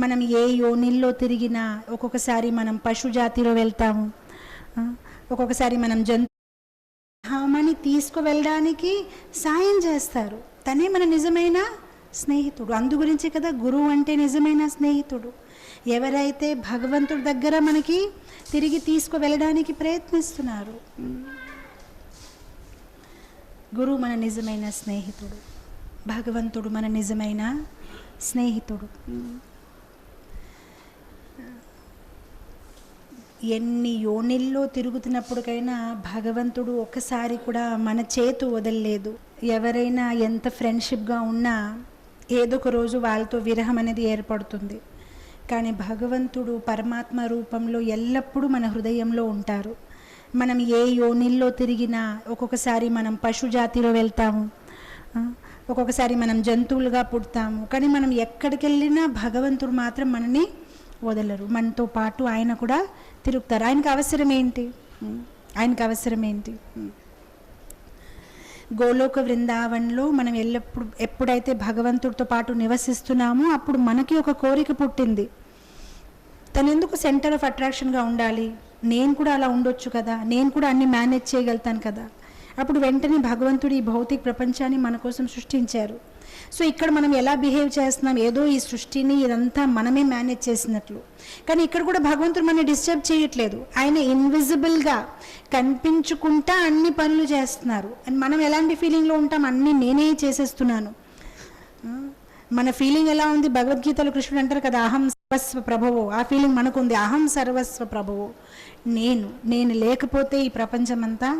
మనం ఏ యోనిల్లో తిరిగినా ఒక్కొక్కసారి మనం పశుజాతిలో వెళ్తాము, ఒక్కొక్కసారి మనం ధామాన్ని తీసుకువెళ్ళడానికి సాయం చేస్తారు. తనే మన నిజమైన స్నేహితుడు. అందు గురించి కదా గురువు అంటే నిజమైన స్నేహితుడు. ఎవరైతే భగవంతుడి దగ్గర మనకి తిరిగి తీసుకువెళ్ళడానికి ప్రయత్నిస్తున్నారు, గురువు మన నిజమైన స్నేహితుడు, భగవంతుడు మన నిజమైన స్నేహితుడు. ఎన్ని యోనిల్లో తిరుగుతున్నప్పటికైనా భగవంతుడు ఒక్కసారి కూడా మన చేతు వదలలేదు. ఎవరైనా ఎంత ఫ్రెండ్షిప్గా ఉన్నా ఏదో ఒక రోజు వాళ్ళతో విరహం అనేది ఏర్పడుతుంది. కానీ భగవంతుడు పరమాత్మ రూపంలో ఎల్లప్పుడూ మన హృదయంలో ఉంటారు. మనం ఏ యోనిల్లో తిరిగినా ఒక్కొక్కసారి మనం పశుజాతిలో వెళ్తాము, ఒక్కొక్కసారి మనం జంతువులుగా పుడతాము. కానీ మనం ఎక్కడికి వెళ్ళినా భగవంతుడు మాత్రం మనని వదలరు. మనతో పాటు ఆయన కూడా తిరుగుతారు. ఆయనకు అవసరం ఏంటి? గోలోక వృందావన్లో మనం ఎప్పుడైతే భగవంతుడితో పాటు నివసిస్తున్నామో అప్పుడు మనకి ఒక కోరిక పుట్టింది. తను ఎందుకు సెంటర్ ఆఫ్ అట్రాక్షన్గా ఉండాలి? నేను కూడా అలా ఉండొచ్చు కదా, నేను కూడా అన్ని మేనేజ్ చేయగలుగుతాను కదా. అప్పుడు వెంటనే భగవంతుడు ఈ భౌతిక ప్రపంచాన్ని మన కోసం సృష్టించారు. సో ఇక్కడ మనం ఎలా బిహేవ్ చేస్తున్నాం, ఏదో ఈ సృష్టిని ఇదంతా మనమే మేనేజ్ చేసినట్లు. కానీ ఇక్కడ కూడా భగవంతుడు మనని డిస్టర్బ్ చేయట్లేదు. ఆయన ఇన్విజిబుల్గా కనిపించుకుంటా అన్ని పనులు చేస్తున్నారు. అండ్ మనం ఎలాంటి ఫీలింగ్లో ఉంటాం? అన్నీ నేనే చేసేస్తున్నాను. మన ఫీలింగ్ ఎలా ఉంది? భగవద్గీతలో కృష్ణుడు అంటారు కదా, అహం సర్వస్వ ప్రభువో. ఆ ఫీలింగ్ మనకుంది. అహం సర్వస్వ ప్రభువో. నేను లేకపోతే ఈ ప్రపంచం అంతా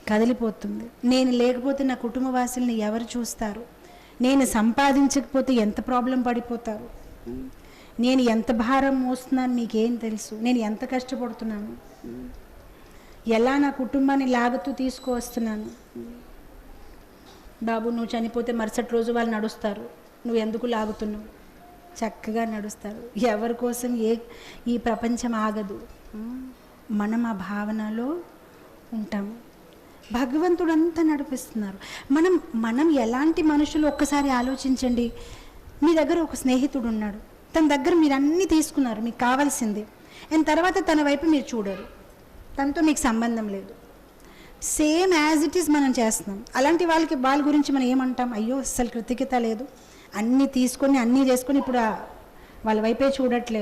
కదిలిపోతుంది. నేను లేకపోతే నా కుటుంబ వాసుల్ని ఎవరు చూస్తారు? నేను సంపాదించకపోతే ఎంత ప్రాబ్లం పడిపోతారు? నేను ఎంత భారం మోస్తున్నాను మీకేం తెలుసు? నేను ఎంత కష్టపడుతున్నాను, ఎలా నా కుటుంబాన్ని లాగుతూ తీసుకువస్తున్నాను. బాబు నువ్వు చనిపోతే మరుసటి రోజు వాళ్ళు నడుస్తారు, నువ్వు ఎందుకు లాగుతున్నావు? చక్కగా నడుస్తారు. ఎవరి కోసం ఈ ప్రపంచం ఆగదు. మనం ఆ భావనలో ఉంటాము. భగవంతుడు అంతా నడిపిస్తున్నారు. మనం ఎలాంటి మనుషులు ఒక్కసారి ఆలోచించండి. మీ దగ్గర ఒక స్నేహితుడు ఉన్నాడు, తన దగ్గర మీరు అన్నీ తీసుకున్నారు, మీకు కావాల్సింది. అండ్ తర్వాత తన వైపు మీరు చూడరు, తనతో మీకు సంబంధం లేదు. సేమ్ యాజ్ ఇట్ ఈస్ మనం చేస్తున్నాం. అలాంటి వాళ్ళ గురించి మనం ఏమంటాం? అయ్యో అస్సలు కృతజ్ఞత లేదు, అన్నీ తీసుకొని అన్నీ చేసుకొని ఇప్పుడు వాళ్ళ వైపే చూడట్లేదు.